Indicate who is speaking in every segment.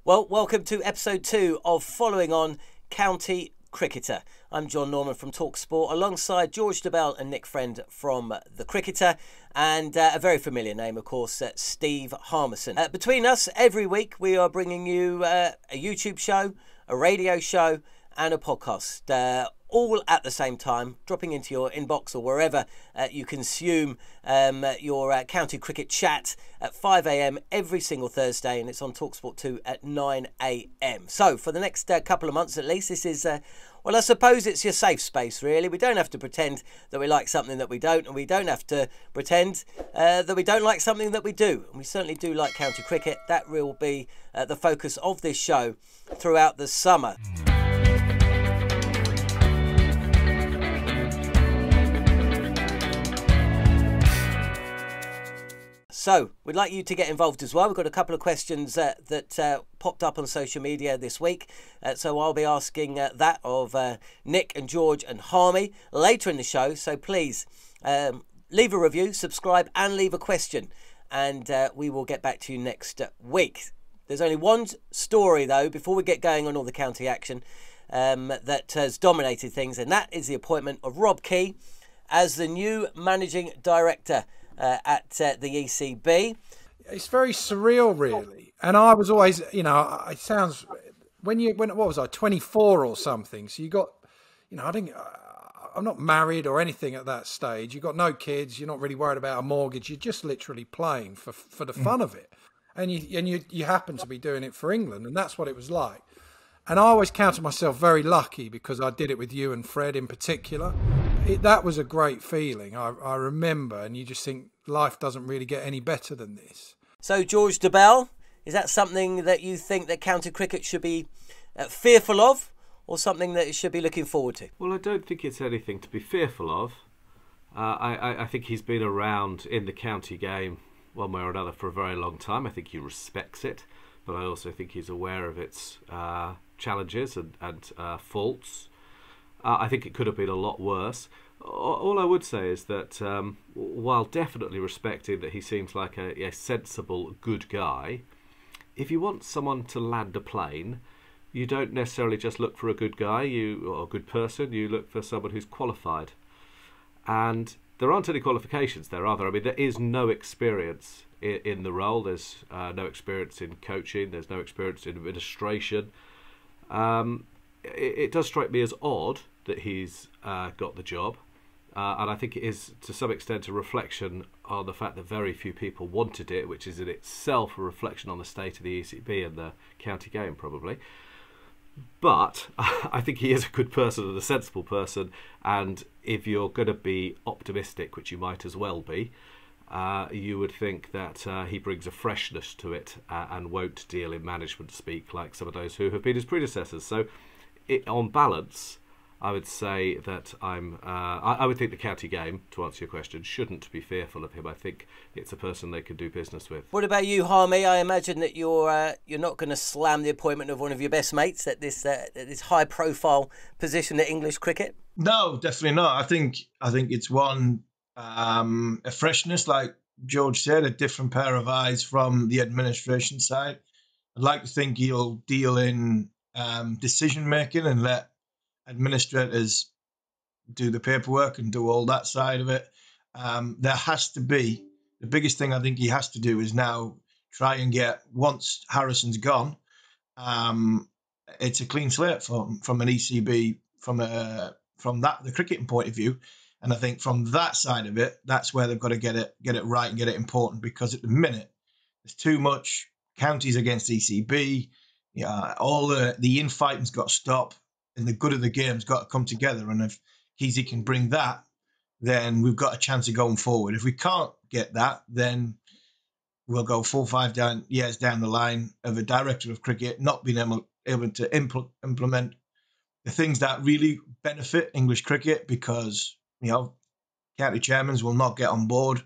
Speaker 1: Well, welcome to episode 2 of Following On County Cricketer. I'm Jon Norman from TalkSport alongside George Dobell and Nick Friend from The Cricketer, and a very familiar name, of course, Steve Harmison. Between us, every week we are bringing you a YouTube show, a radio show and a podcast, all at the same time, dropping into your inbox or wherever you consume your county cricket chat at 5 a.m. every single Thursday, and it's on TalkSport 2 at 9 a.m. So for the next couple of months at least, this is, well, I suppose it's your safe space, really. We don't have to pretend that we like something that we don't, and we don't have to pretend that we don't like something that we do. And we certainly do like county cricket. That will be the focus of this show throughout the summer. So, we'd like you to get involved as well. We've got a couple of questions that popped up on social media this week. So I'll be asking that of Nick and George and Harmy later in the show. So please leave a review, subscribe and leave a question. And we will get back to you next week. There's only one story, though, before we get going on all the county action that has dominated things. And that is the appointment of Rob Key as the new managing director at the ECB.
Speaker 2: It's very surreal, really. And I was always, you know, it sounds what was I, 24 or something? So you got, you know, I'm not married or anything at that stage. You got no kids. You're not really worried about a mortgage. You're just literally playing for the fun of it, and you happen to be doing it for England, and that's what it was like. And I always counted myself very lucky because I did it with you and Fred in particular. That was a great feeling, I remember, and you just think life doesn't really get any better than this.
Speaker 1: So, George Dobell, is that something that you think that county cricket should be fearful of, or something that it should be looking forward to?
Speaker 3: Well, I don't think it's anything to be fearful of. I think he's been around in the county game one way or another for a very long time. I think he respects it, but I also think he's aware of its challenges and faults. I think it could have been a lot worse. All I would say is that while definitely respecting that he seems like a sensible, good guy, if you want someone to land a plane, you don't necessarily just look for a good guy or a good person, you look for someone who's qualified. And there aren't any qualifications there, are there? I mean, there is no experience in the role. There's no experience in coaching. There's no experience in administration. It does strike me as odd that he's got the job. And I think it is, to some extent, a reflection on the fact that very few people wanted it, which is in itself a reflection on the state of the ECB and the county game, probably. But I think he is a good person and a sensible person, and if you're going to be optimistic, which you might as well be, you would think that he brings a freshness to it and won't deal in management speak like some of those who have been his predecessors. So, on balance, I would say that I would think the county game, to answer your question, shouldn't be fearful of him. I think it's a person they can do business with.
Speaker 1: What about you, Harmy? I imagine that you're not going to slam the appointment of one of your best mates at this high-profile position at English cricket.
Speaker 4: No, definitely not. I think it's one a freshness, like George said, a different pair of eyes from the administration side. I'd like to think he'll deal in decision making and let administrators do the paperwork and do all that side of it. There has to be, the biggest thing I think he has to do is now try and get, once Harrison's gone, it's a clean slate from an ECB, from the cricketing point of view. And I think from that side of it, that's where they've got to get it right and get it important, because at the minute there's too much counties against ECB. Yeah, all the infighting's got to stop, and the good of the game's got to come together. And if Keezy can bring that, then we've got a chance of going forward. If we can't get that, then we'll go 4 or 5 years down the line of a director of cricket not being able to implement the things that really benefit English cricket, because, you know, county chairmans will not get on board.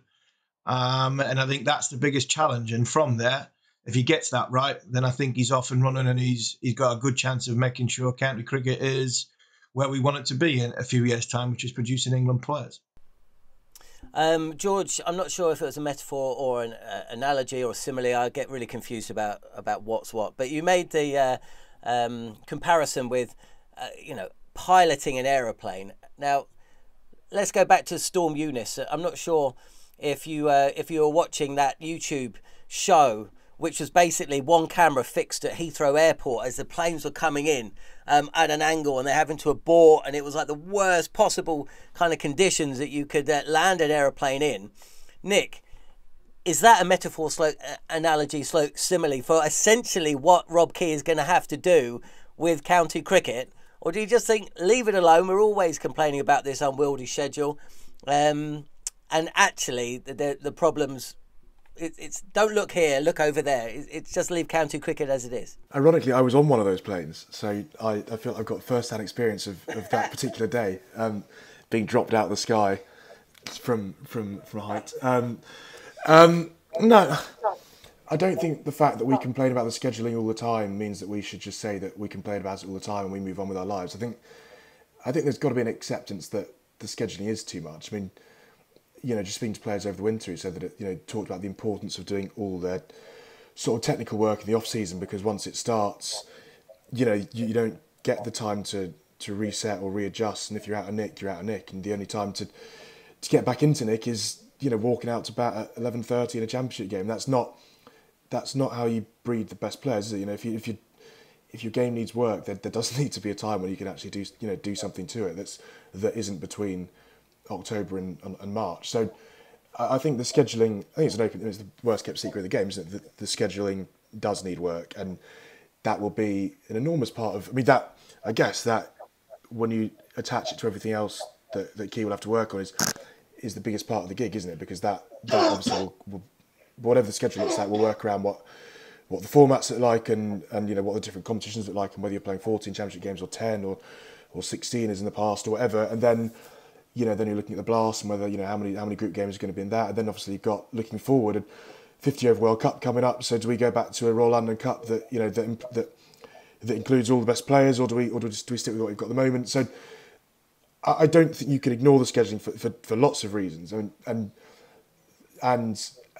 Speaker 4: And I think that's the biggest challenge. And from there, if he gets that right, then I think he's off and running, and he's got a good chance of making sure county cricket is where we want it to be in a few years' time, which is producing England players.
Speaker 1: George, I'm not sure if it was a metaphor or an analogy or a simile. I get really confused about what's what. But you made the comparison with, piloting an aeroplane. Now, let's go back to Storm Eunice. I'm not sure if you were watching that YouTube show, which was basically one camera fixed at Heathrow Airport as the planes were coming in at an angle, and they're having to abort, and it was like the worst possible kind of conditions that you could land an aeroplane in. Nick, is that a metaphor analogy simile for essentially what Rob Key is going to have to do with county cricket? Or do you just think, leave it alone, we're always complaining about this unwieldy schedule, and actually the problems, it's don't look here, look over there. It's just leave county cricket as it is.
Speaker 5: Ironically, I was on one of those planes, so I feel I've got first-hand experience of that particular day, being dropped out of the sky from height. No, I don't think the fact that we complain about the scheduling all the time means that we should just say that we complain about it all the time and we move on with our lives. I think there's got to be an acceptance that the scheduling is too much. I mean, just speaking to players over the winter, he said that it, talked about the importance of doing all their sort of technical work in the off season, because once it starts, you don't get the time to reset or readjust, and if you're out of nick, you're out of nick, and the only time to get back into nick is walking out to bat at 11:30 in a championship game. That's not how you breed the best players, is it? If your game needs work, there does need to be a time when you can actually do something to it that isn't between October and March. So I think the scheduling, it's the worst kept secret of the game, isn't it? The scheduling does need work, and that will be an enormous part of, I guess that when you attach it to everything else that Key will have to work on is the biggest part of the gig, isn't it? Because that obviously will, whatever the schedule looks like, will work around what the formats look like and what the different competitions look like, and whether you're playing 14 championship games or 10 or 16 as in the past or whatever. And then then you're looking at the Blast and whether how many group games are going to be in that. And then obviously you've got, looking forward, a 50 over World Cup coming up. So do we go back to a Royal London Cup that that includes all the best players, or do we stick with what we've got at the moment? So I don't think you can ignore the scheduling for lots of reasons. And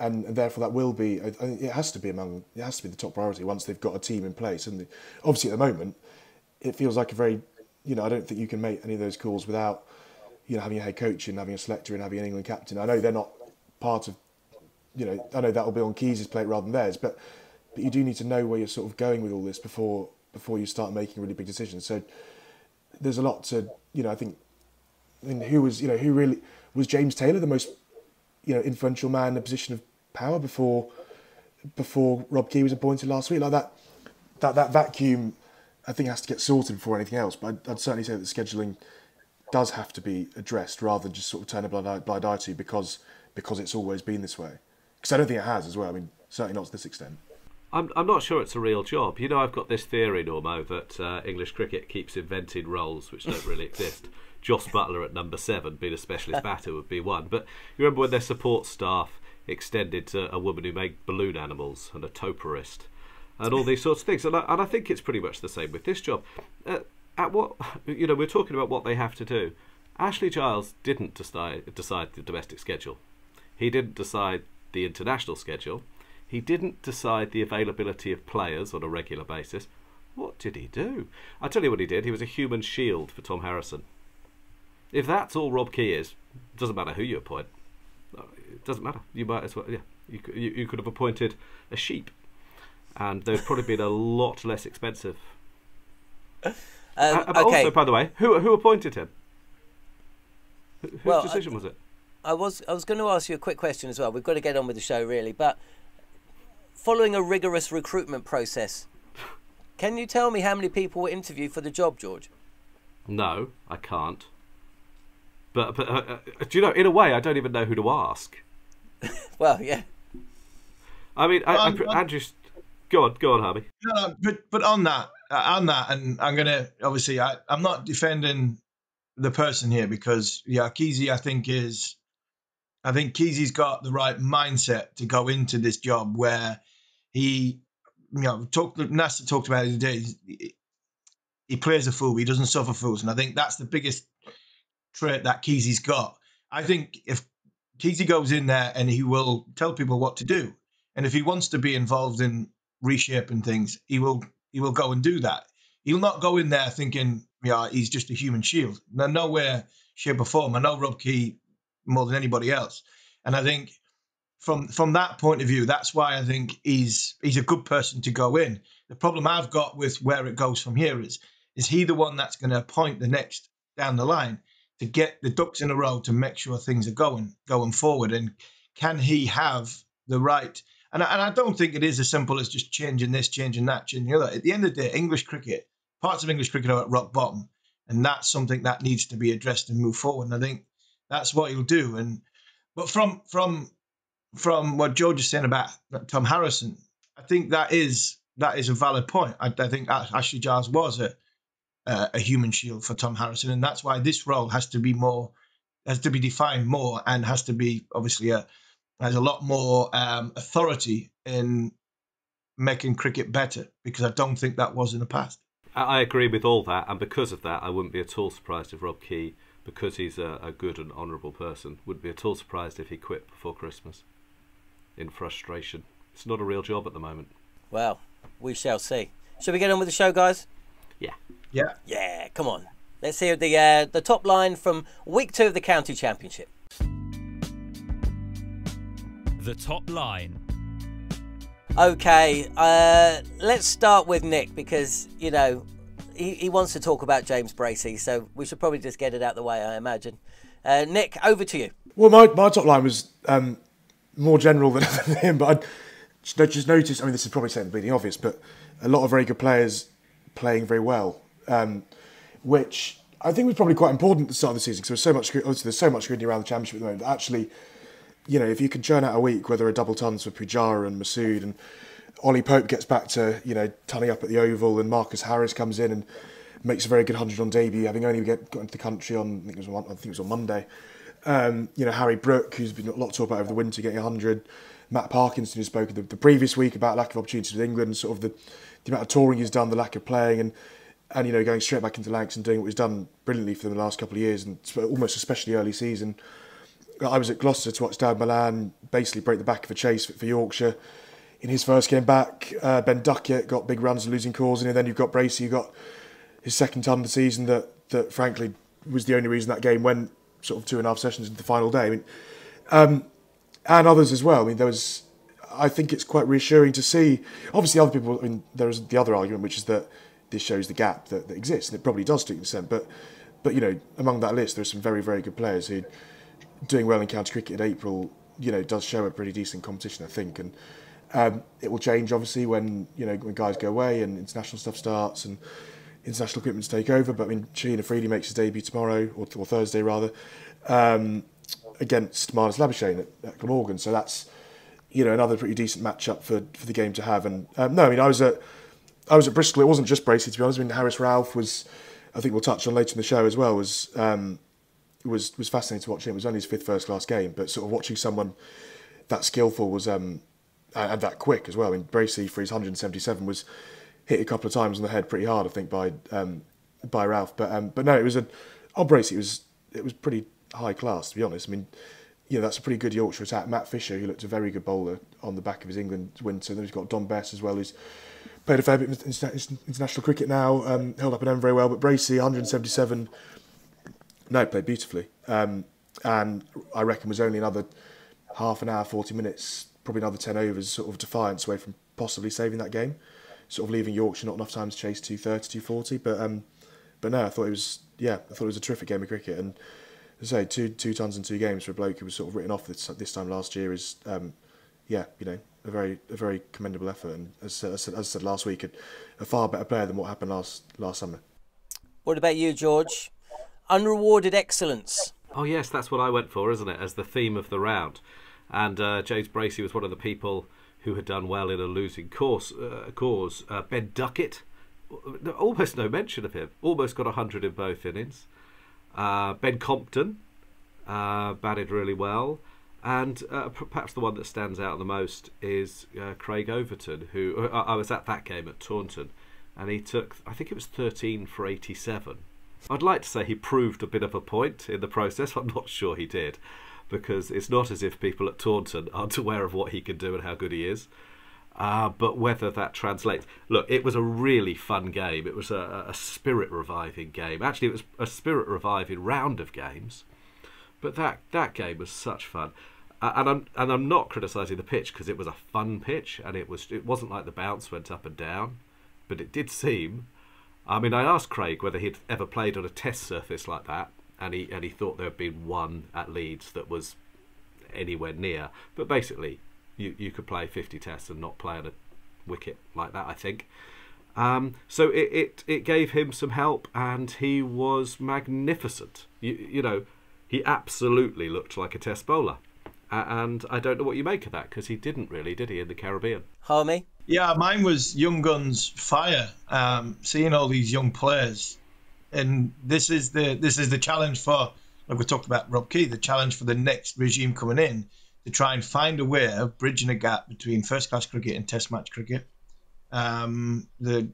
Speaker 5: therefore that will be, I think it has to be the top priority once they've got a team in place. And obviously at the moment, it feels like a very, I don't think you can make any of those calls without, having a head coach and having a selector and having an England captain. I know they're not part of, I know that will be on Keys' plate rather than theirs, but you do need to know where you're sort of going with all this before you start making really big decisions. So there's a lot to, who was James Taylor the most, influential man in a position of power before Rob Key was appointed last week? Like that vacuum, I think, has to get sorted before anything else. But I'd certainly say that scheduling does have to be addressed rather than just sort of turn a blind eye to because it's always been this way. Because I don't think it has as well. Certainly not to this extent.
Speaker 3: I'm not sure it's a real job. I've got this theory, Normo, that English cricket keeps inventing roles which don't really exist. Joss Butler at number 7, being a specialist batter, would be one. But you remember when their support staff extended to a woman who made balloon animals and a topiarist and all these sorts of things. And I think it's pretty much the same with this job. We're talking about what they have to do. Ashley Giles didn't decide the domestic schedule. He didn't decide the international schedule. He didn't decide the availability of players on a regular basis. What did he do? I'll tell you what he did. He was a human shield for Tom Harrison. If that's all Rob Key is, it doesn't matter who you appoint. It doesn't matter. You might as well, you could have appointed a sheep, and they'd probably been a lot less expensive.
Speaker 1: Okay.
Speaker 3: Also, by the way, who appointed him? Whose decision was it?
Speaker 1: I was going to ask you a quick question as well. We've got to get on with the show, really. But following a rigorous recruitment process, can you tell me how many people were interviewed for the job, George?
Speaker 3: No, I can't. But do you know, in a way, I don't even know who to ask.
Speaker 1: Well, yeah.
Speaker 3: Andrew, go on, Harvey.
Speaker 4: No, but on that, and I'm gonna obviously, I'm not defending the person here because Keezy, I think Keezy's got the right mindset to go into this job where he, Nasser talked about it today. He plays a fool, he doesn't suffer fools, and I think that's the biggest trait that Keezy's got. I think if Keezy goes in there and he will tell people what to do. And if he wants to be involved in reshaping things, he will go and do that. He'll not go in there thinking, yeah, he's just a human shield. No way, shape or form. I know Rob Key more than anybody else. And I think from that point of view, that's why I think he's a good person to go in. The problem I've got with where it goes from here is he the one that's going to appoint the next down the line to get the ducks in a row to make sure things are going forward? And can he have the right? And I don't think it is as simple as just changing this, changing that, changing the other. At the end of the day, English cricket, parts of English cricket are at rock bottom, and that's something that needs to be addressed and move forward. And I think that's what he'll do. But from what George is saying about Tom Harrison, I think that is a valid point. I think Ashley Giles was a human shield for Tom Harrison, and that's why this role has to be defined more, and has to be obviously has a lot more authority in making cricket better, because I don't think that was in the past.
Speaker 3: I agree with all that, and because of that, I wouldn't be at all surprised if Rob Key, because he's a good and honourable person, wouldn't be at all surprised if he quit before Christmas in frustration. It's not a real job at the moment.
Speaker 1: Well, we shall see. Shall we get on with the show, guys?
Speaker 4: Yeah.
Speaker 1: Come on. Let's hear the top line from week 2 of the county championship.
Speaker 6: The top line.
Speaker 1: Okay, let's start with Nick, because he wants to talk about James Bracey, so we should probably just get it out the way, I imagine. Nick, over to you.
Speaker 5: Well, my top line was more general than him, but I just noticed, I mean, this is probably saying bleeding obvious, but a lot of very good players playing very well, which I think was probably quite important at the start of the season, because there's so much scrutiny around the championship at the moment. But actually, if you can churn out a week where there are double tons for Pujara and Masood, and Ollie Pope gets back to, tunning up at the Oval, and Marcus Harris comes in and makes a very good 100 on debut, having only got into the country on, I think it was on Monday. Harry Brook, who's been a lot talked about over the winter, getting 100. Matt Parkinson, who spoke the previous week about lack of opportunities with England, sort of the amount of touring he's done, the lack of playing, and going straight back into Lancs and doing what he's done brilliantly for them the last couple of years, and almost especially early season. I was at Gloucester to watch Dad Milan basically break the back of a chase for Yorkshire in his first game back. Ben Duckett got big runs and losing calls, and then you've got Bracey, who got his second ton of the season that frankly was the only reason that game went sort of 2.5 sessions into the final day. And others as well. I think it's quite reassuring to see. Obviously, other people, there is the other argument, which is that this shows the gap that exists, and it probably does to an extent. But among that list, there are some very, very good players who doing well in county cricket in April, does show a pretty decent competition, I think. And it will change, obviously, when guys go away and international stuff starts and international equipment take over. But Sheena Freely makes his debut tomorrow, or Thursday rather, against Marnus Labuschagne at Glamorgan. So that's another pretty decent matchup for the game to have. And I was at Bristol. It wasn't just Bracey, to be honest. Harris Ralph was, I think we'll touch on later in the show as well, was fascinating to watch him. It was only his 5th first-class game, but sort of watching someone that skillful was and that quick as well. Bracey, for his 177, was hit a couple of times on the head pretty hard, I think, by Ralph. But no, it was on Bracey. It was pretty high class, to be honest. That's a pretty good Yorkshire attack. Matt Fisher, who looked a very good bowler on the back of his England winter. Then we've got Don Bess as well, who's played a fair bit in international cricket now, held up an end very well. But Bracey, 177, played beautifully. And I reckon was only another half an hour, 40 minutes, probably another 10 overs, sort of defiance away from possibly saving that game. Sort of leaving Yorkshire not enough time to chase 230, 240. But no, I thought it was a terrific game of cricket. And as I say, two tons in 2 games for a bloke who was sort of written off this time last year is, a very commendable effort. And as I said last week, a far better player than what happened last summer.
Speaker 1: What about you, George? Unrewarded excellence.
Speaker 3: Oh yes, that's what I went for, isn't it, as the theme of the round. And James Bracey was one of the people who had done well in a losing cause. Ben Duckett, almost no mention of him, almost got 100 in both innings. Ben Compton batted really well. And perhaps the one that stands out the most is Craig Overton, who I was at that game at Taunton, and he took, I think it was 13 for 87. I'd like to say he proved a bit of a point in the process. I'm not sure he did. because it's not as if people at Taunton aren't aware of what he can do and how good he is. But whether that translates... Look, it was a really fun game. It was a spirit-reviving game. Actually, it was a spirit-reviving round of games. But that game was such fun. And I'm not criticising the pitch, because it was a fun pitch, and it wasn't like the bounce went up and down, but it did seem... I mean, I asked Craig whether he'd ever played on a test surface like that, and he thought there had been one at Leeds that was anywhere near. But basically, you could play 50 tests and not play on a wicket like that, I think. So it gave him some help, and he was magnificent. You know, he absolutely looked like a test bowler. And I don't know what you make of that, because he didn't really, did he, in the Caribbean?
Speaker 1: Harmy?
Speaker 4: Yeah, mine was young guns fire. Seeing all these young players, and this is the challenge for, like we talked about Rob Key, the challenge for the next regime coming in, to try and find a way of bridging a gap between first class cricket and test match cricket. The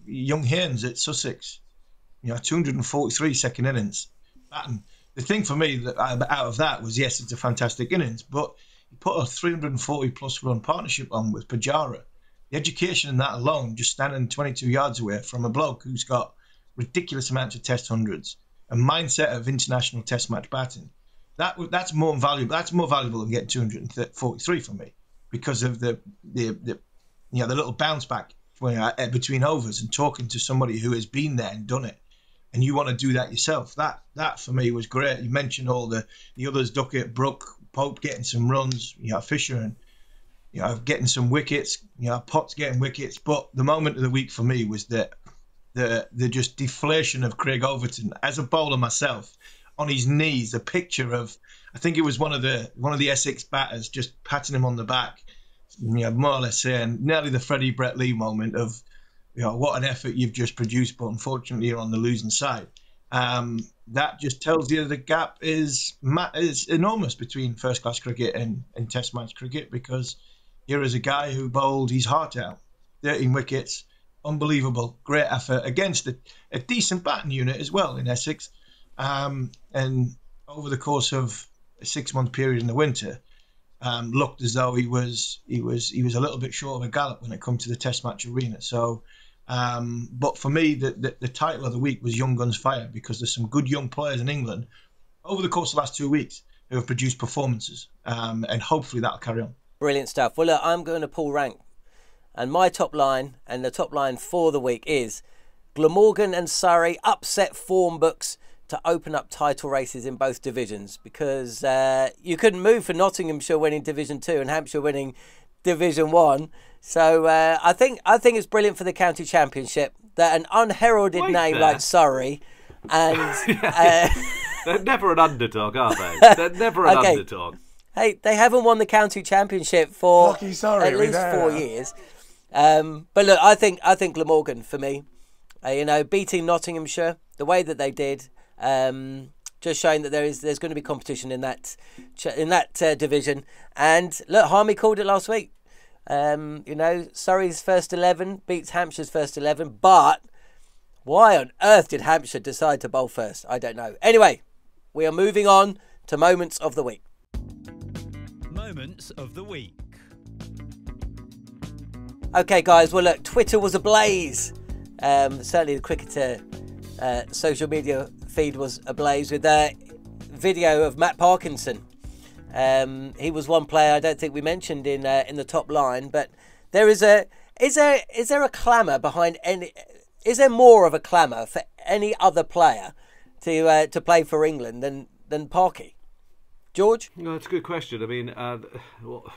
Speaker 4: young Haynes at Sussex, 243 second innings. The thing for me that out of that was, yes, it's a fantastic innings, but he put a 340 plus run partnership on with Pajara. The education in that alone, just standing 22 yards away from a bloke who's got ridiculous amounts of test hundreds, a mindset of international test match batting, that's more valuable. That's more valuable than getting 243 for me, because of the little bounce back between overs and talking to somebody who has been there and done it. And you want to do that yourself. That for me was great. You mentioned all the others, Duckett, Brook, Pope getting some runs, Fisher and getting some wickets, Potts getting wickets. But the moment of the week for me was the just deflation of Craig Overton as a bowler myself, on his knees. The picture of, I think it was one of the Essex batters just patting him on the back, more or less saying nearly the Freddie Brett Lee moment of, what an effort you've just produced, but unfortunately you're on the losing side. That just tells you the gap is enormous between first-class cricket and test match cricket, because here is a guy who bowled his heart out, 13 wickets, unbelievable, great effort against a decent batting unit as well in Essex. And over the course of a 6-month period in the winter, looked as though he was a little bit short of a gallop when it comes to the test match arena. So, but for me, the title of the week was Young Guns Fire, because there's some good young players in England over the course of the last 2 weeks who have produced performances, and hopefully that'll carry on.
Speaker 1: Brilliant stuff. Well, look, I'm going to pull rank, and my top line, and the top line for the week is Glamorgan and Surrey upset form books to open up title races in both divisions, because you couldn't move for Nottinghamshire winning Division 2 and Hampshire winning Division 1. So I think it's brilliant for the county championship that an unheralded name like Surrey and
Speaker 3: they're never an underdog, are they? They're never an underdog.
Speaker 1: Hey, they haven't won the county championship for
Speaker 5: Surrey,
Speaker 1: at least 4 years. But look, I think Glamorgan for me, beating Nottinghamshire the way that they did, just showing that there's going to be competition in that division. And look, Harmy called it last week. Surrey's first 11 beats Hampshire's first 11, but why on earth did Hampshire decide to bowl first? I don't know. Anyway, we are moving on to moments of the week.
Speaker 6: Moments of the week.
Speaker 1: Okay, guys. Well, look, Twitter was ablaze. Certainly the Cricketer social media feed was ablaze with a video of Matt Parkinson. He was one player I don't think we mentioned in the top line, but is there a clamour behind any? Is there more of a clamour for any other player to play for England than Parky? George?
Speaker 3: No, that's a good question. I mean,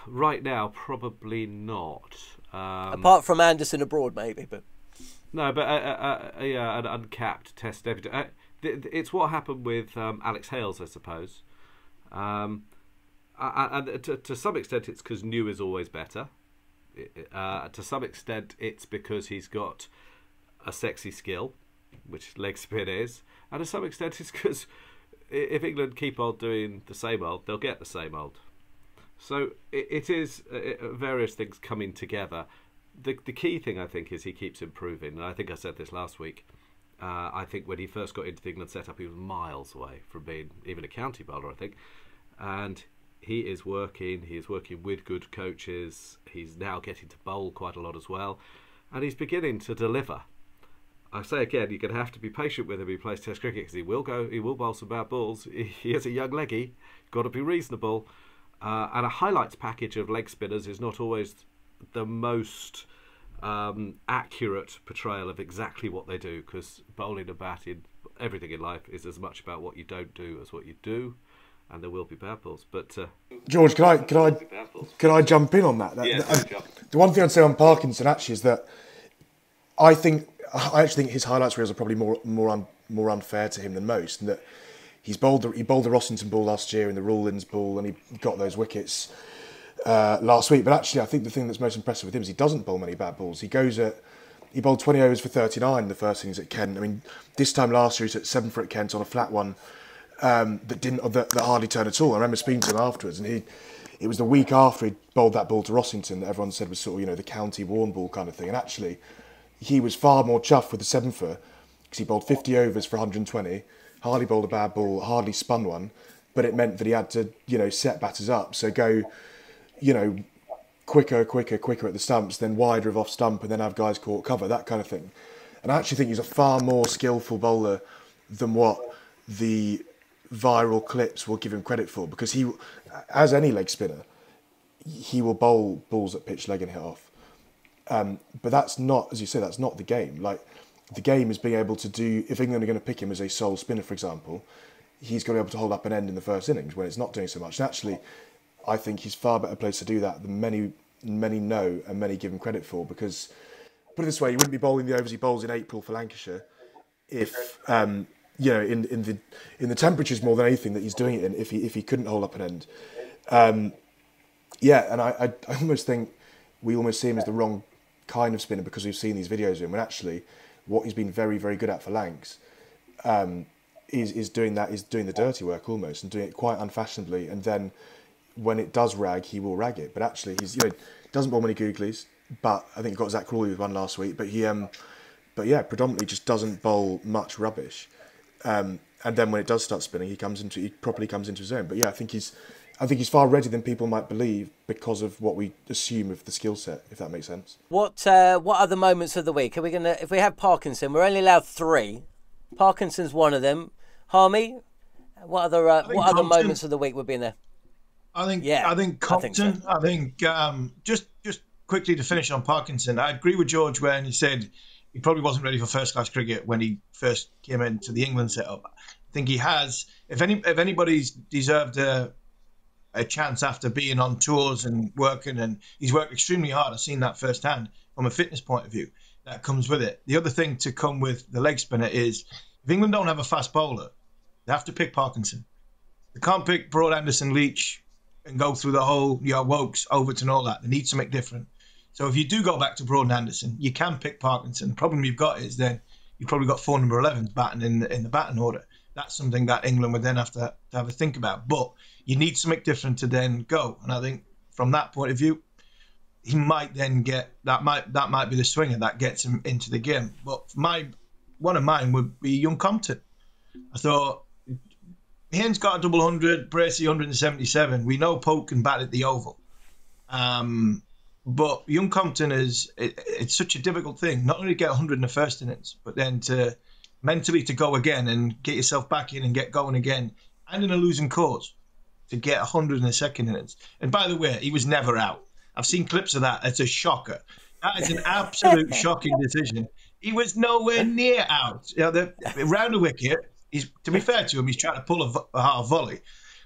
Speaker 3: right now probably not.
Speaker 1: Apart from Anderson abroad, maybe, but
Speaker 3: no, but an uncapped Test debut. It's what happened with Alex Hales, I suppose. And to some extent, it's because new is always better. To some extent, it's because he's got a sexy skill, which leg spin is. And to some extent, it's because if England keep on doing the same old, they'll get the same old. So it is various things coming together. The key thing, I think, is he keeps improving. And I think I said this last week. I think when he first got into the England setup, he was miles away from being even a county bowler, I think. and he is working. He is working with good coaches. He's now getting to bowl quite a lot as well, and he's beginning to deliver. I say again, you're going to have to be patient with him. He plays Test cricket because he will bowl some bad balls. He is a young leggy. Got to be reasonable. And a highlights package of leg spinners is not always the most accurate portrayal of exactly what they do, because bowling and batting, everything in life is as much about what you don't do as what you do, and there will be bad balls. But
Speaker 5: George, can I jump in on that? The one thing I'd say on Parkinson actually is that I actually think his highlights reels are probably more unfair to him than most, and that he bowled the Rossington ball last year and the Rawlins ball, and he got those wickets last week. But actually, I think the thing that's most impressive with him is he doesn't bowl many bad balls. He bowled 20 overs for 39 in the first innings at Kent. I mean, this time last year he was at 7 for at Kent on a flat one that hardly turned at all. I remember speaking to him afterwards, and it was the week after he bowled that ball to Rossington that everyone said was sort of, the county worn ball kind of thing. And actually, he was far more chuffed with the 7 for, because he bowled 50 overs for 120, hardly bowled a bad ball, hardly spun one, but it meant that he had to, set batters up. So go, quicker at the stumps, then wider of off stump, and then have guys caught cover, that kind of thing. And I actually think he's a far more skillful bowler than what the viral clips will give him credit for, because he, as any leg spinner, he will bowl balls at pitch leg and hit off. But that's not, as you say, that's not the game. Like, the game is being able to do, if England are going to pick him as a sole spinner, for example, he's got to be able to hold up an end in the first innings when it's not doing so much. And actually, I think he's far better placed to do that than many know and many give him credit for, because, put it this way, he wouldn't be bowling the overs he bowls in April for Lancashire if, in the temperatures more than anything that he's doing it in, if he couldn't hold up an end. And I almost think we almost see him as the wrong kind of spinner because we've seen these videos of him, when actually what he's been very, very good at for Lancs is doing the dirty work almost, and doing it quite unfashionably, and then when it does rag, he will rag it. But actually, he's doesn't bowl many googlies, but I think he got Zach Crawley with one last week. But he, predominantly just doesn't bowl much rubbish. And then when it does start spinning, he properly comes into his own. But yeah, I think he's far readier than people might believe because of what we assume of the skill set, if that makes sense.
Speaker 1: What other moments of the week are we gonna? If we have Parkinson, we're only allowed 3. Parkinson's one of them. Harmy, what other moments of the week would be in there?
Speaker 4: I think Compton. I think just quickly to finish on Parkinson, I agree with George when he said he probably wasn't ready for first class cricket when he first came into the England setup. I think he has. If anybody's deserved a chance after being on tours and working, and he's worked extremely hard. I've seen that firsthand from a fitness point of view. That comes with it. The other thing to come with the leg spinner is if England don't have a fast bowler, they have to pick Parkinson. They can't pick Broad, Anderson, Leach and go through the whole Wokes, Overton, all that. They need something different. So if you do go back to Broad and Anderson, you can pick Parkinson. The problem you've got is then you've probably got 4 number 11s batting in the batting order. That's something that England would then have to have a think about. But you need something different to then go. And I think from that point of view, he might then get that might be the swinger that gets him into the game. But one of mine would be young Compton. I thought Haynes got a double 100, Bracey 177. We know Pope can bat at the Oval. But young Compton it's such a difficult thing, not only to get 100 in the first innings, but then to mentally to go again and get yourself back in and get going again, and in a losing cause, to get 100 in the second innings. And by the way, he was never out. I've seen clips of that. It's a shocker. That is an absolute shocking decision. He was nowhere near out. Round the wicket, to be fair to him, he's trying to pull a hard volley,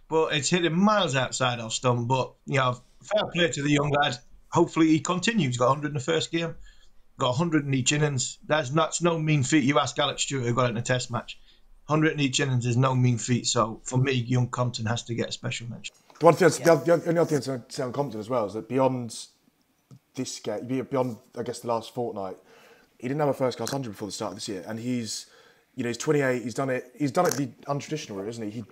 Speaker 4: but it's hitting miles outside off stump. But fair play to the young lad. Hopefully he continues. Got 100 in the first game, got 100 in each innings. That's no mean feat. You ask Alex Stewart, who got it in a test match. 100 in each innings is no mean feat. So for me, young Compton has to get a special mention.
Speaker 5: The only other thing to say on Compton as well is that beyond this game, beyond I guess the last fortnight, he didn't have a first class 100 before the start of this year, and he's 28. He's done it the untraditional route, isn't he?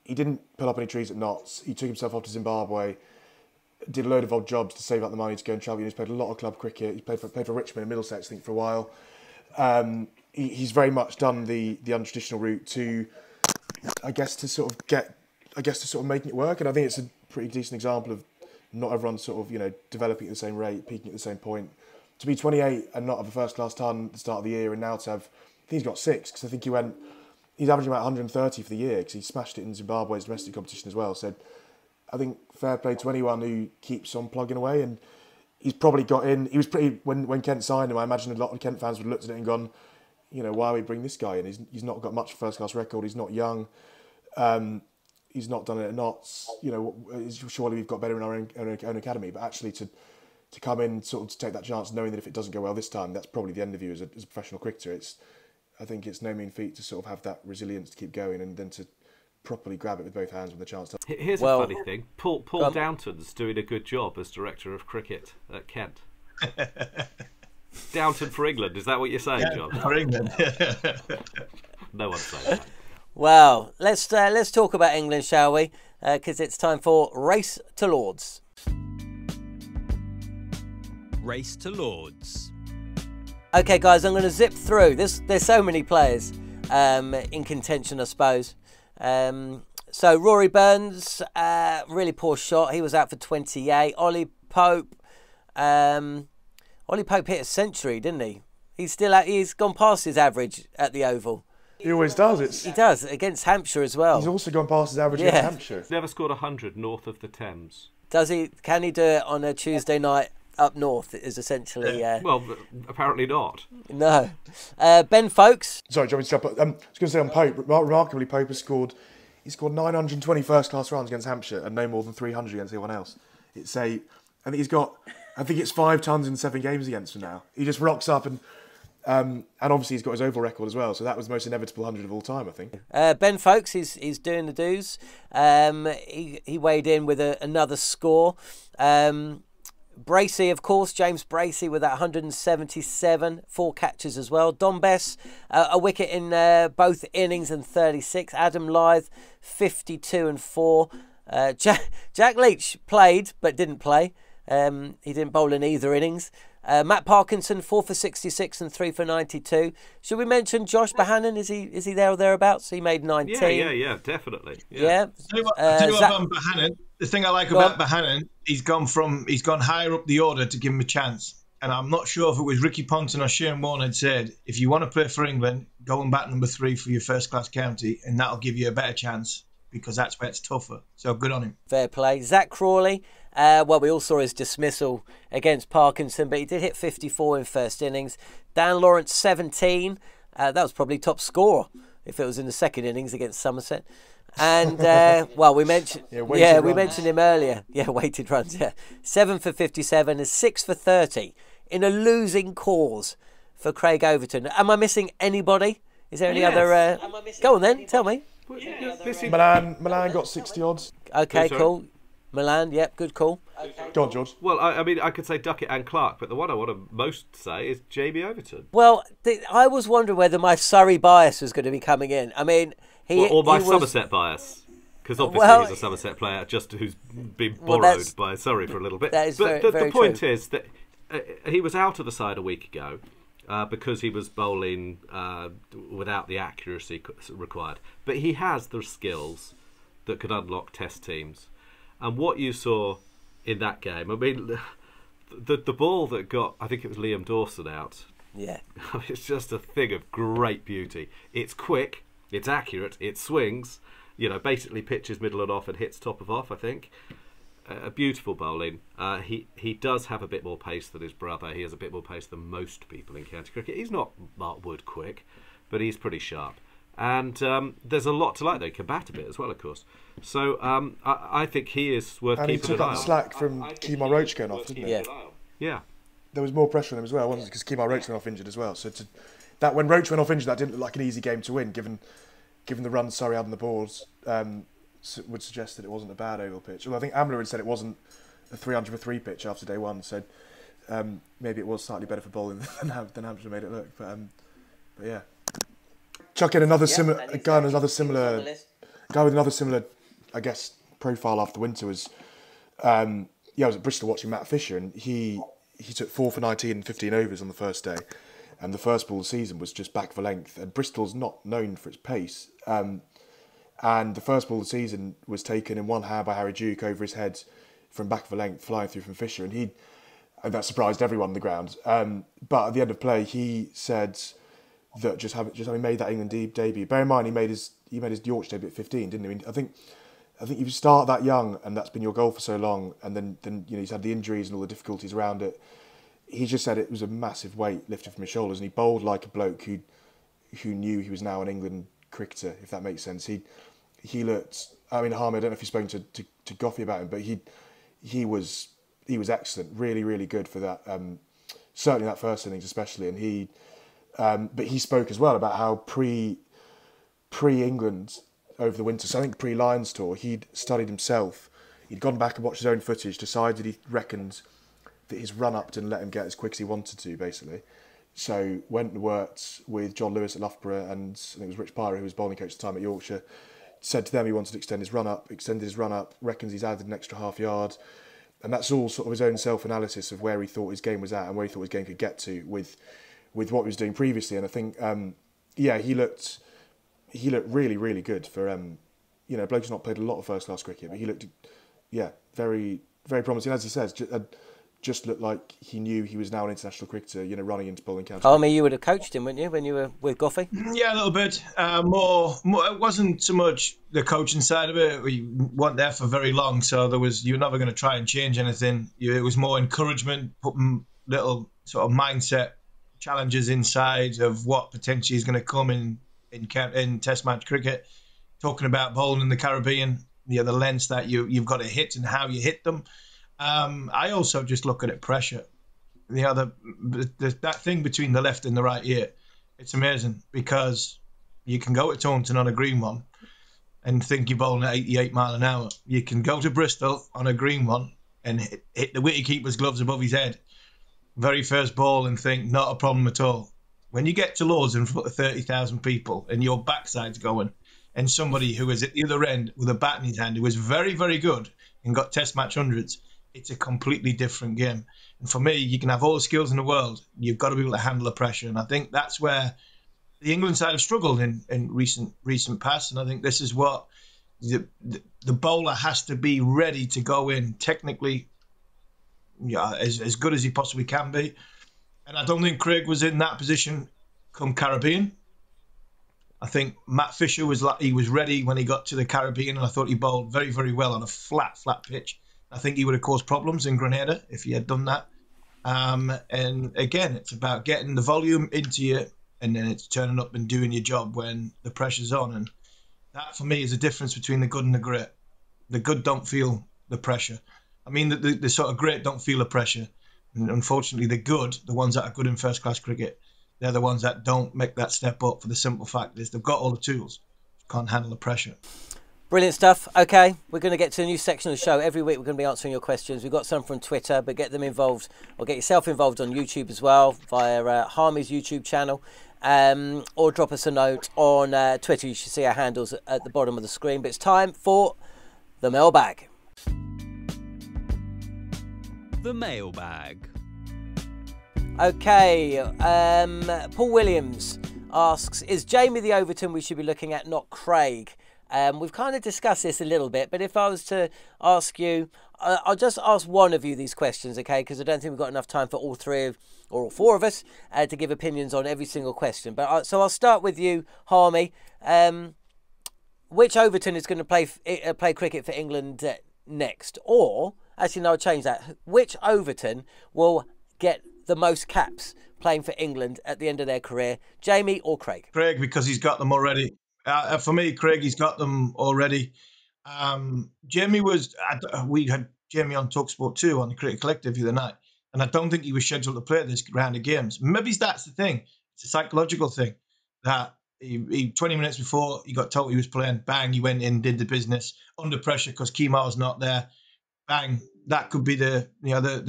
Speaker 5: He didn't pull up any trees at Notts. He took himself off to Zimbabwe, did a load of odd jobs to save up the money to go and travel. He's played a lot of club cricket. He played for Richmond and Middlesex, I think, for a while. He's very much done the untraditional route to, I guess, to sort of get I guess, to sort of making it work. And I think it's a pretty decent example of not everyone sort of, developing at the same rate, peaking at the same point. To be 28 and not have a first-class ton at the start of the year, and now to have, I think he's got 6, because I think he's averaging about 130 for the year, because he smashed it in Zimbabwe's domestic competition as well. So I think fair play to anyone who keeps on plugging away, and he's probably got in. He was pretty, when Kent signed him, I imagine a lot of Kent fans would have looked at it and gone, why are we bring this guy in? He's not got much first-class record, he's not young, he's not done it at Notts, surely we've got better in our own academy, but actually to come in, sort of to take that chance, knowing that if it doesn't go well this time, that's probably the end of you as a professional cricketer. I think it's no mean feat to sort of have that resilience to keep going and then to properly grab it with both hands when the chance does.
Speaker 3: Here's a funny thing. Paul Downton's doing a good job as director of cricket at Kent. Downton for England, is that what you're saying, John?
Speaker 4: For England.
Speaker 3: No one's saying that.
Speaker 1: Well, let's talk about England, shall we? Because it's time for Race to Lords.
Speaker 6: Race to Lords.
Speaker 1: Okay, guys, I'm going to zip through. There's so many players in contention, I suppose. So Rory Burns, really poor shot. He was out for 28. Ollie Pope hit a century, didn't he? He's still out. He's gone past his average at the Oval.
Speaker 5: He always does.
Speaker 1: He does, against Hampshire as well.
Speaker 5: He's also gone past his average against Hampshire.
Speaker 3: Never scored 100 north of the Thames.
Speaker 1: Does he? Can he do it on a Tuesday night up north? Is essentially.
Speaker 3: Well, apparently not.
Speaker 1: No. Ben Folkes.
Speaker 5: Sorry, John, I was going to say on Pope, remarkably, Pope has scored 920 first-class runs against Hampshire and no more than 300 against anyone else. I think it's 5 tons in 7 games against him now. He just rocks up and obviously he's got his Oval record as well, so that was the most inevitable 100 of all time, I think.
Speaker 1: Ben Folkes, he's doing the do's. He weighed in with another score. Bracey, of course, James Bracey with that 177, 4 catches as well. Don Bess, a wicket in both innings and 36. Adam Lyth, 52 and 4. Jack Leach played but didn't play. He didn't bowl in either innings. Matt Parkinson, 4 for 66 and 3 for 92. Should we mention Josh Bohannon? Is he there or thereabouts? He made 19.
Speaker 3: Yeah, definitely.
Speaker 1: Yeah.
Speaker 4: I tell you what about Bohannon. The thing I like about Bohannon, he's gone higher up the order to give him a chance. And I'm not sure if it was Ricky Ponton or Shane Warne had said, if you want to play for England, go and bat number 3 for your first-class county, and that'll give you a better chance because that's where it's tougher. So good on him.
Speaker 1: Fair play. Zach Crawley. We all saw his dismissal against Parkinson, but he did hit 54 in first innings. Dan Lawrence, 17. That was probably top scorer if it was in the second innings against Somerset. And we mentioned mentioned him earlier. Yeah, weighted runs. Yeah, 7 for 57 and 6 for 30 in a losing cause for Craig Overton. Am I missing anybody? Is there any other? Go on then, tell me.
Speaker 5: Milan got 60 odds.
Speaker 1: Okay, cool. Milan, yep, good call.
Speaker 5: Okay. Go on, George.
Speaker 3: Well, I mean, I could say Duckett and Clark, but the one I want to most say is Jamie Overton.
Speaker 1: Well, I was wondering whether my Surrey bias was going to be coming in. I mean,
Speaker 3: or my Somerset bias, because obviously he's a Somerset player just who's been borrowed by Surrey for a little bit.
Speaker 1: That is
Speaker 3: but
Speaker 1: very
Speaker 3: the point is that he was out of the side a week ago because he was bowling without the accuracy required. But he has the skills that could unlock Test teams. And what you saw in that game, I mean, the ball that got, I think it was Liam Dawson out.
Speaker 1: Yeah.
Speaker 3: It's just a thing of great beauty. It's quick, it's accurate, it swings, basically pitches middle and off and hits top of off, I think. Beautiful bowling. He does have a bit more pace than his brother. He has a bit more pace than most people in county cricket. He's not Mark Wood quick, but he's pretty sharp. And there's a lot to like though. He can bat a bit as well, of course. So I think he is worth keeping an eye on. And
Speaker 5: he took up the slack from Kemar Roach going off, didn't he?
Speaker 1: Yeah.
Speaker 5: There was more pressure on him as well, wasn't it? Because Kemar Roach went off injured as well. So when Roach went off injured, that didn't look like an easy game to win, given the runs Surrey had on the boards. Would suggest that it wasn't a bad Oval pitch. Although I think Amler had said it wasn't a 300 for 3 pitch after day one. So maybe it was slightly better for bowling than Hampshire made it look. But yeah. Chuck in another similar guy with another similar, I guess, profile after winter was, I was at Bristol watching Matt Fisher, and he took 4 for 19 and 15 overs on the first day, and the first ball of the season was just back for length. And Bristol's not known for its pace, and And the first ball of the season was taken in one hand by Harry Duke over his head from back of a length, flying through from Fisher, and that surprised everyone on the ground. But at the end of play, he said that just having made that England debut. Bear in mind, he made his Yorkshire debut at 15, didn't he? I mean, I think if you start that young and that's been your goal for so long, and then he's had the injuries and all the difficulties around it. He just said it was a massive weight lifted from his shoulders, and he bowled like a bloke who knew he was now an England cricketer, if that makes sense. He looked. I mean, Harmy, I don't know if you've spoken to Goffey about him, but he was excellent, really, really good for that. Certainly that first innings, especially, and but he spoke as well about how pre England over the winter, so I think pre-Lions tour, he'd studied himself. He'd gone back and watched his own footage, decided he reckoned that his run-up didn't let him get as quick as he wanted to, basically. So went and worked with John Lewis at Loughborough, and I think it was Rich Pyra, who was bowling coach at the time at Yorkshire, said to them he wanted to extended his run-up, reckons he's added an extra half yard. And that's all sort of his own self-analysis of where he thought his game was at and where he thought his game could get to with what he was doing previously. And I think, he looked really, really good for, bloke who's not played a lot of first-class cricket, but he looked, very, very promising. As he says, just looked like he knew he was now an international cricketer, running into bowling county.
Speaker 1: Harmy, you would have coached him, wouldn't you, when you were with Goffey?
Speaker 4: Yeah, a little bit. More. It wasn't so much the coaching side of it. We weren't there for very long, so you're never going to try and change anything. It was more encouragement, putting little sort of mindset challenges inside of what potentially is going to come in Test match cricket. Talking about bowling in the Caribbean, the lengths that you've got to hit and how you hit them. I also just look at it pressure. That thing between the left and the right ear, it's amazing because you can go to Taunton on a green one and think you're bowling at 88 mile an hour. You can go to Bristol on a green one and hit the wicketkeeper's gloves above his head, very first ball, and think not a problem at all. When you get to Lords in front of 30,000 people and your backside's going, and somebody who is at the other end with a bat in his hand who was very, very good and got Test match hundreds, it's a completely different game. And for me, you can have all the skills in the world. You've got to be able to handle the pressure. And I think that's where the England side have struggled in recent past. And I think this is what the bowler has to be ready to go in technically, as good as he possibly can be. And I don't think Craig was in that position come Caribbean. I think Matt Fisher was ready when he got to the Caribbean, and I thought he bowled very, very well on a flat pitch. I think he would have caused problems in Grenada if he had done that. And again, it's about getting the volume into you, and then it's turning up and doing your job when the pressure's on. And that, for me, is the difference between the good and the great. The good don't feel the pressure. I mean, the sort of great don't feel the pressure. And unfortunately, the good, the ones that are good in first-class cricket, they're the ones that don't make that step up for the simple fact is they've got all the tools, can't handle the pressure.
Speaker 1: Brilliant stuff. Okay, we're going to get to a new section of the show. Every week we're going to be answering your questions. We've got some from Twitter, but get them involved, or get yourself involved on YouTube as well, via Harmy's YouTube channel, or drop us a note on Twitter. You should see our handles at the bottom of the screen. But it's time for the mailbag.
Speaker 6: The mailbag.
Speaker 1: Okay, Paul Williams asks, is Jamie the Overton we should be looking at, not Craig? We've kind of discussed this a little bit, but if I was to ask you, I'll just ask one of you these questions, okay? Because I don't think we've got enough time for all all four of us to give opinions on every single question. But so I'll start with you, Harmy. Which Overton is going to play cricket for England next? Or, actually, no, I'll change that. Which Overton will get the most caps playing for England at the end of their career, Jamie or Craig?
Speaker 4: Craig, because he's got them already. For me, Craig, he's got them already. Jamie we had Jamie on TalkSport 2 on the Cricket Collective the other night, and I don't think he was scheduled to play this round of games. Maybe that's the thing. It's a psychological thing that he 20 minutes before he got told he was playing, bang, he went in, did the business under pressure because Kemar's not there. Bang, that could be the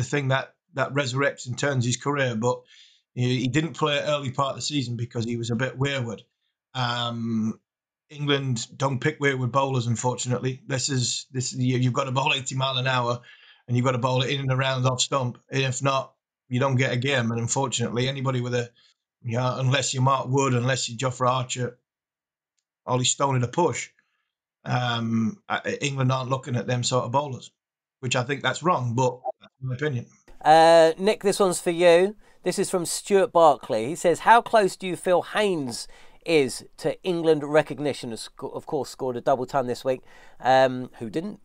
Speaker 4: thing that resurrects and turns his career. But he didn't play early part of the season because he was a bit wayward. England don't pick wayward bowlers, unfortunately. You've got to bowl 80 mile an hour and you've got to bowl it in and around off stump. And if not, you don't get a game. And unfortunately, anybody with unless you're Mark Wood, unless you're Jofra Archer, Ollie Stone at a push, England aren't looking at them sort of bowlers, which I think that's wrong, but that's my opinion.
Speaker 1: Nick, this one's for you. This is from Stuart Barkley. He says, how close do you feel Haynes is to England recognition? Of course, scored a double ton this week. Who didn't?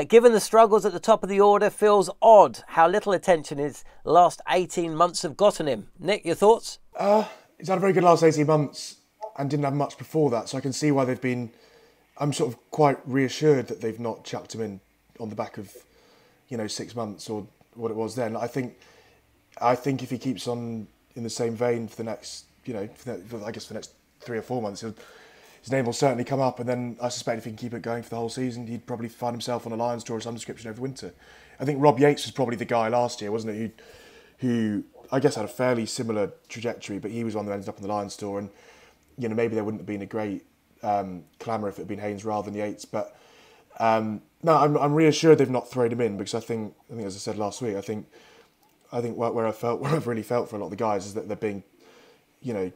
Speaker 1: Given the struggles at the top of the order, feels odd how little attention his last 18 months have gotten him. Nick, your thoughts?
Speaker 5: He's had a very good last 18 months and didn't have much before that, so I can see why they've been... I'm sort of quite reassured that they've not chucked him in on the back of, 6 months or what it was then. I think if he keeps on in the same vein for the next, for the next 3 or 4 months, his name will certainly come up. And then I suspect if he can keep it going for the whole season, he'd probably find himself on a Lions tour of some description over winter. I think Rob Yates was probably the guy last year, wasn't it? Who I guess had a fairly similar trajectory, but he was one that ended up on the Lions tour. And maybe there wouldn't have been a great clamour if it had been Haynes rather than Yates. But no, I'm reassured they've not thrown him in, because I think as I said last week, I think where I've really felt for a lot of the guys is that they're being,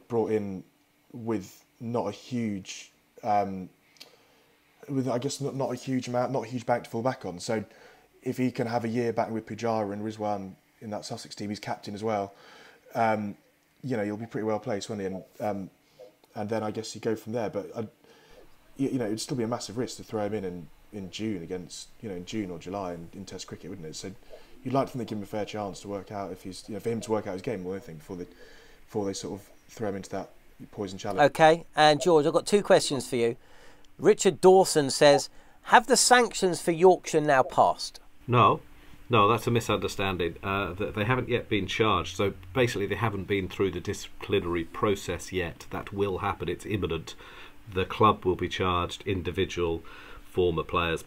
Speaker 5: brought in with not a huge, with I guess not a huge amount, not a huge bank to fall back on. So if he can have a year back with Pujara and Rizwan in that Sussex team, he's captain as well. He'll be pretty well placed, won't he? And then I guess you go from there. But it'd still be a massive risk to throw him in June against, in June or July in Test cricket, wouldn't it? So you'd like to think they give him a fair chance to work out if he's, for him to work out his game more than anything before they sort of throw him into that poison challenge.
Speaker 1: Okay, and George, I've got 2 questions for you. Richard Dawson says, have the sanctions for Yorkshire now passed?
Speaker 3: No, that's a misunderstanding. They haven't yet been charged. So basically they haven't been through the disciplinary process yet. That will happen. It's imminent. The club will be charged. Individual former players,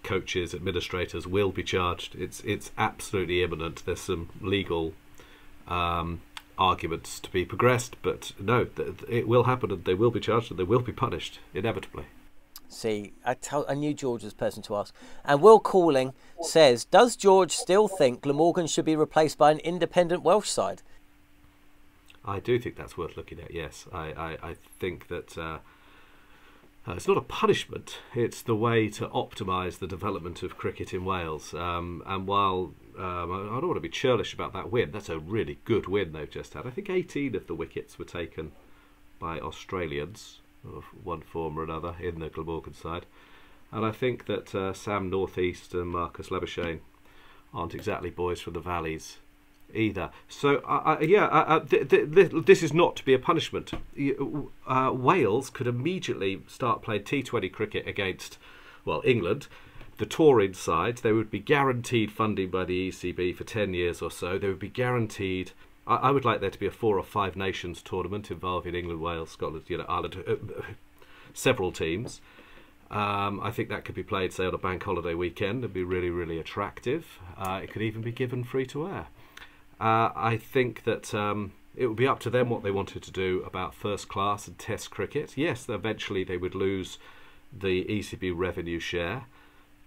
Speaker 3: coaches, administrators will be charged. It's absolutely imminent. There's some legal arguments to be progressed, but no, it will happen, and they will be charged, and they will be punished inevitably.
Speaker 1: See, I knew George was the person to ask. And Will Calling says, does George still think Glamorgan should be replaced by an independent Welsh side?
Speaker 3: I do think that's worth looking at, yes. I think that it's not a punishment, it's the way to optimise the development of cricket in Wales. And while I don't want to be churlish about that win, that's a really good win they've just had. I think 18 of the wickets were taken by Australians of one form or another in the Glamorgan side. And I think that Sam Northeast and Marcus Labuschagne aren't exactly boys from the valleys either. So this is not to be a punishment. Wales could immediately start playing T20 cricket against, England. The touring side, they would be guaranteed funding by the ECB for 10 years or so. They would be guaranteed. I would like there to be a 4 or 5 nations tournament involving England, Wales, Scotland, Ireland, several teams. I think that could be played, say, on a bank holiday weekend. It'd be really, really attractive. It could even be given free to air. I think that it would be up to them what they wanted to do about first class and Test cricket. Yes, eventually they would lose the ECB revenue share,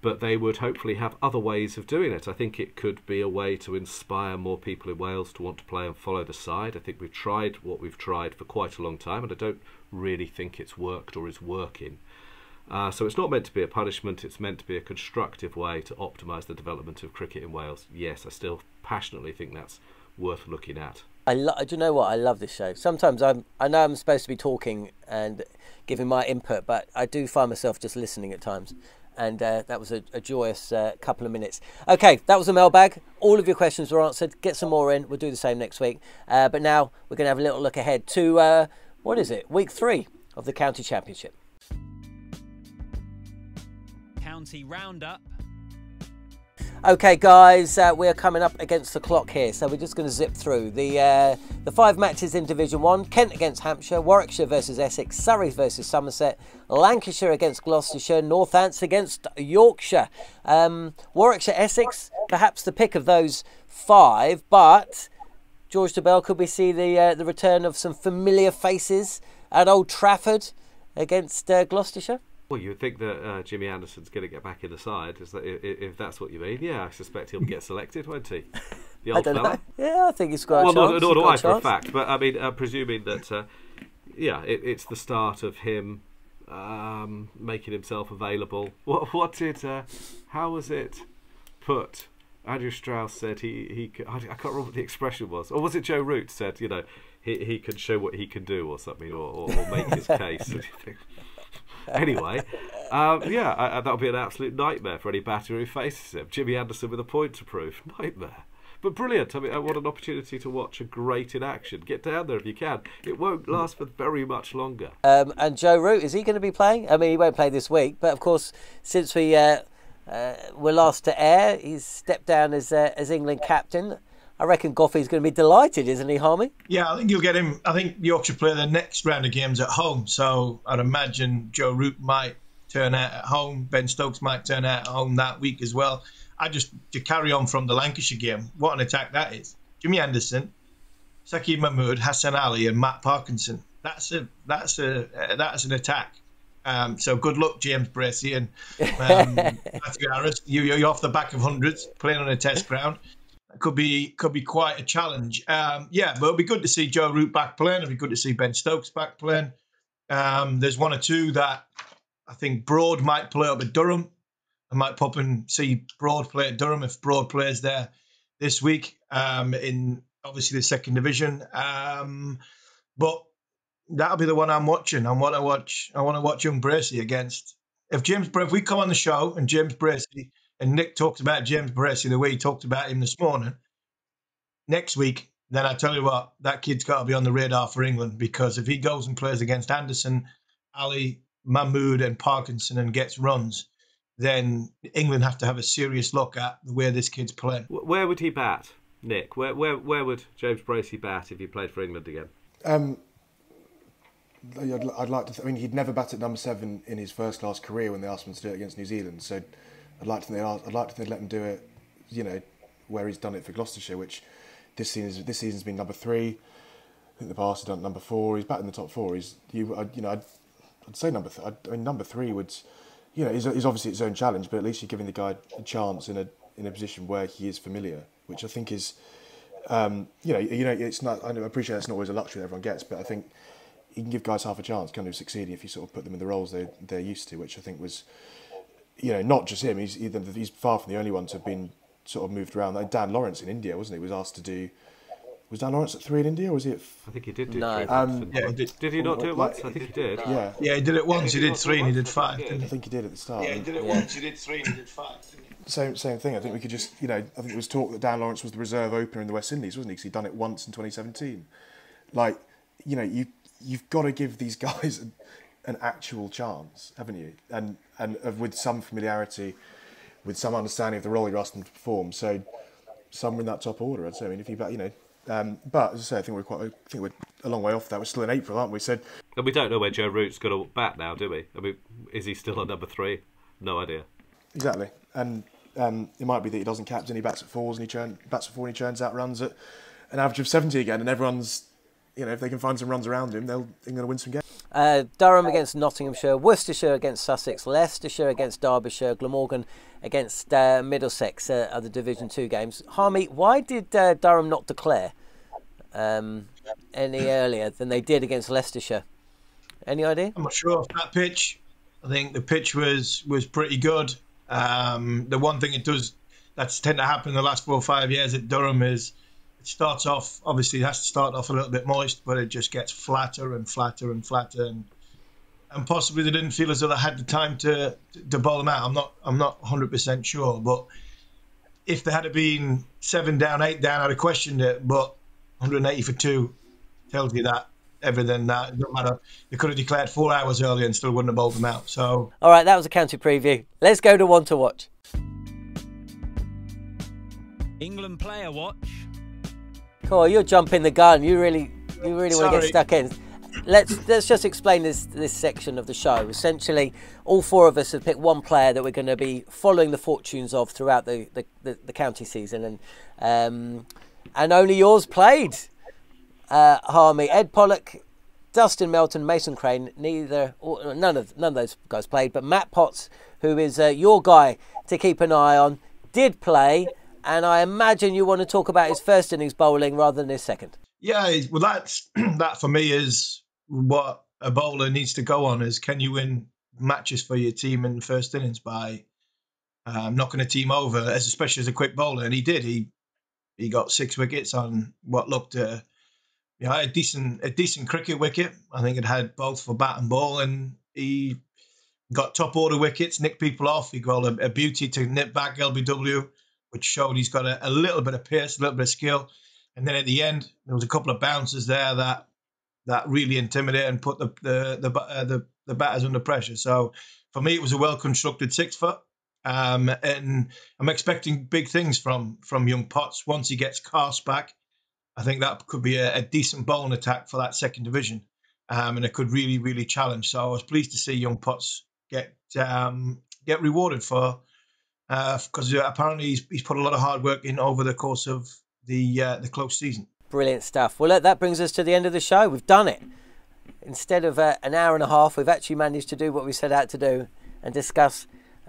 Speaker 3: but they would hopefully have other ways of doing it. I think it could be a way to inspire more people in Wales to want to play and follow the side. I think we've tried what we've tried for quite a long time, and I don't really think it's worked or is working. So it's not meant to be a punishment, it's meant to be a constructive way to optimise the development of cricket in Wales. Yes, I still passionately think that's worth looking at.
Speaker 1: Do you know what? I love this show. Sometimes I know I'm supposed to be talking and giving my input, but I do find myself just listening at times. And that was a joyous couple of minutes. Okay, that was the mailbag. All of your questions were answered. Get some more in. We'll do the same next week. But now we're going to have a little look ahead to, week 3 of the County Championship.
Speaker 6: County Roundup.
Speaker 1: Okay, guys, we're coming up against the clock here, so we're just going to zip through the 5 matches in Division 1. Kent against Hampshire, Warwickshire versus Essex, Surrey versus Somerset, Lancashire against Gloucestershire, Northants against Yorkshire. Warwickshire, Essex, perhaps the pick of those 5, but George Dobell, could we see the return of some familiar faces at Old Trafford against Gloucestershire?
Speaker 3: Well, you would think that Jimmy Anderson's going to get back in the side, if that's what you mean. Yeah, I suspect he'll get selected, won't he? The old
Speaker 1: I don't
Speaker 3: fella.
Speaker 1: know. Yeah, I think he's got a chance.
Speaker 3: Nor do I for a fact. But I mean, presuming that, it's the start of him making himself available. What did? How was it put? Andrew Strauss said he could, I can't remember what the expression was, or was it Joe Root said, you know, he can show what he can do or something, or make his case. Anyway, that'll be an absolute nightmare for any batter who faces him. Jimmy Anderson with a point to prove, nightmare. But brilliant. I mean, what an opportunity to watch a great in action. Get down there if you can. It won't last for very much longer.
Speaker 1: And Joe Root, is he going to be playing? I mean, he won't play this week, but of course, since we were last to air, he's stepped down as England captain. I reckon Goffey's going to be delighted, isn't he, Harmy?
Speaker 4: Yeah, I think you'll get him. I think Yorkshire play the next round of games at home, so I'd imagine Joe Root might turn out at home. Ben Stokes might turn out at home that week as well. To carry on from the Lancashire game, what an attack that is. Jimmy Anderson, Saqib Mahmood, Hassan Ali and Matt Parkinson. That's an attack. So good luck, James Bracey and Matthew Harris. You're off the back of hundreds, playing on a test ground. It could be quite a challenge. But it'll be good to see Joe Root back playing. It'll be good to see Ben Stokes back playing. There's one or two that I think Broad might play up at Durham. I might pop and see Broad play at Durham if Broad plays there this week in obviously the second division. But that'll be the one I'm watching. I want to watch young Bracey against. If we come on the show and James Bracey and Nick talked about James Bracey the way he talked about him this morning, next week, then I tell you what, that kid's got to be on the radar for England, because if he goes and plays against Anderson, Ali, Mahmood and Parkinson and gets runs, then England have to have a serious look at the way this kid's playing.
Speaker 3: Where would he bat, Nick? Where would James Bracey bat if he played for England again?
Speaker 5: I'd like to. I mean, he'd never bat at number 7 in his first-class career when they asked him to do it against New Zealand. So, I'd like to let him do it. You know, where he's done it for Gloucestershire, which this season's been number 3. I think the past he's done number 4. He's batting the top 4. I'd say number 3. I mean, number 3 would. You know, is obviously its own challenge, but at least you're giving the guy a chance in a position where he is familiar, which I think is, it's not. I appreciate that's not always a luxury that everyone gets, but I think you can give guys half a chance, kind of succeeding if you sort of put them in the roles they're used to, which I think was, not just him. He's far from the only one to have been sort of moved around. Like Dan Lawrence in India, wasn't he? Was asked to do. Was Dan Lawrence at 3 in India, or was he at...
Speaker 3: I think he did do 3.
Speaker 4: Yeah,
Speaker 3: did he not do it once? I think he did.
Speaker 5: Yeah,
Speaker 4: he did it once, he did 3 and he did 5.
Speaker 5: I think he did at the start.
Speaker 4: Yeah, he did it once, he did 3 and he did 5.
Speaker 5: Same thing. I think we could just, I think there was talk that Dan Lawrence was the reserve opener in the West Indies, wasn't he? Because he'd done it once in 2017. Like, you've got to give these guys an actual chance, haven't you? And with some familiarity, with some understanding of the role you're asking them to perform. So, somewhere in that top order, I'd say. I mean, if you bat, but as I say, I think we're a long way off that. We're still in April, aren't we? So,
Speaker 3: and we don't know where Joe Root's going to bat now, do we? I mean, is he still at number 3? No idea.
Speaker 5: Exactly, and it might be that he doesn't captain. He bats at 4s and bats at 4 and he churns out runs at an average of 70 again. And everyone's, if they can find some runs around him, they're going to win some games.
Speaker 1: Durham against Nottinghamshire, Worcestershire against Sussex, Leicestershire against Derbyshire, Glamorgan against Middlesex are the Division 2 games. Harmy, why did Durham not declare any earlier than they did against Leicestershire? Any idea?
Speaker 4: I'm not sure. That pitch, I think the pitch was pretty good. The one thing that's tend to happen in the last 4 or 5 years at Durham is it starts off, obviously it has to start off a little bit moist, but it just gets flatter and flatter and flatter, and possibly they didn't feel as though they had the time to bowl them out. I'm not 100% sure, but if they had been 7 down, 8 down, I'd have questioned it. But 180 for 2 tells you that everything that it doesn't matter. They could have declared 4 hours earlier and still wouldn't have bowled them out. So,
Speaker 1: all right, that was a county preview. Let's go to one to watch.
Speaker 6: England player watch.
Speaker 1: Cool, you're jumping the gun. You really want to get stuck in. Let's just explain this section of the show. Essentially, all 4 of us have picked one player that we're going to be following the fortunes of throughout the county season, and only yours played, Harmy. Ed Pollock, Dustin Melton, Mason Crane. None of those guys played, but Matt Potts, who is your guy to keep an eye on, did play. And I imagine you want to talk about his first innings bowling rather than his second.
Speaker 4: Yeah, well, that for me is what a bowler needs to go on is, can you win matches for your team in the first innings by knocking a team over, especially as a quick bowler? And he did. He got 6 wickets on what looked a decent cricket wicket. I think it had both for bat and ball, and he got top order wickets, nicked people off. He got a beauty to nip back LBW, which showed he's got a little bit of pace, a little bit of skill. And then at the end, there was a couple of bounces there that really intimidated and put the batters under pressure. So for me, it was a well constructed 6 foot. And I'm expecting big things from young Potts once he gets Cast back. I think that could be a decent bowling attack for that second division, and it could really, really challenge. So I was pleased to see young Potts get rewarded for because apparently he's put a lot of hard work in over the course of the close season.
Speaker 1: Brilliant stuff. Well, look, that brings us to the end of the show. We've done it. Instead of an hour and a half, we've actually managed to do what we set out to do and discuss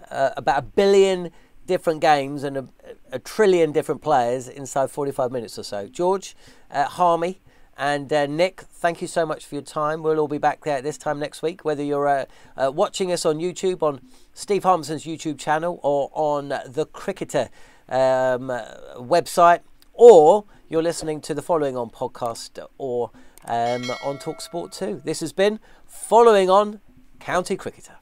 Speaker 1: about 1 billion different games and a trillion different players inside 45 minutes or so. George, Harmy and Nick, thank you so much for your time. We'll all be back there this time next week, whether you're watching us on YouTube, on Steve Harmison's YouTube channel, or on the Cricketer website, or you're listening to the Following On podcast, or on TalkSport 2. This has been Following On County Cricketer.